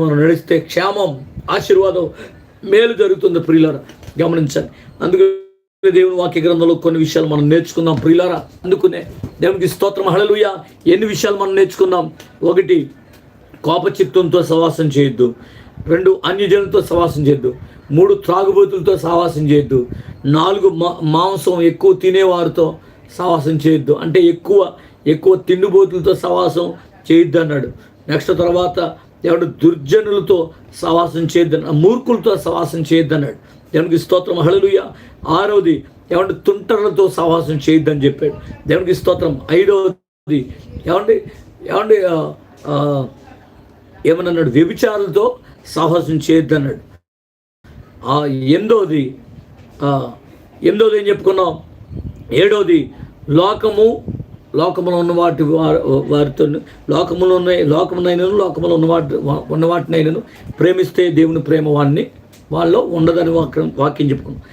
మనం నడిస్తే క్షేమం, ఆశీర్వాదం, మేలు జరుగుతుంది ప్రియులారా. గమనించండి. అందుకే దేవుని వాక్య గ్రంథంలో కొన్ని విషయాలు మనం నేర్చుకుందాం ప్రియులారా. అందుకునే దేవునికి స్తోత్రం, హల్లెలూయా. ఎన్ని విషయాలు మనం నేర్చుకుందాం? 1, కోపచిత్తంతో సహవాసం చేయొద్దు. 2, అన్యజనులతో సహవాసం చేయొద్దు. 3, త్రాగుబోతులతో సహవాసం చేయొద్దు. 4, మాంసం ఎక్కువ తినేవారితో సహవాసం చేయొద్దు. అంటే ఎక్కువ తిండిబోతులతో సహవాసం చేయొద్దు అన్నాడు. నెక్స్ట్ తర్వాత ఎవడు దుర్జనులతో సహవాసం చేయొద్దన్నాడు. మూర్ఖులతో సహవాసం చేయొద్దన్నాడు. దేవునికి స్తోత్రం, హల్లెలూయా. 6వది ఏమంటే తుంటరులతో సహవాసం చేయొద్దని చెప్పాడు. దేవునికి స్తోత్రం. 5వది ఏమండి ఏమన్నాడు? వ్యభిచారులతో సహవాసం చేయొద్దన్నాడు. 8వది ఏం చెప్పుకున్నాం? 7వది లోకములో ఉన్న వారితో లోకములో ఉన్న వాటినైనను ప్రేమిస్తే దేవుని ప్రేమ వాళ్ళలో ఉండదని వాక్యం చెప్పుకున్నాం.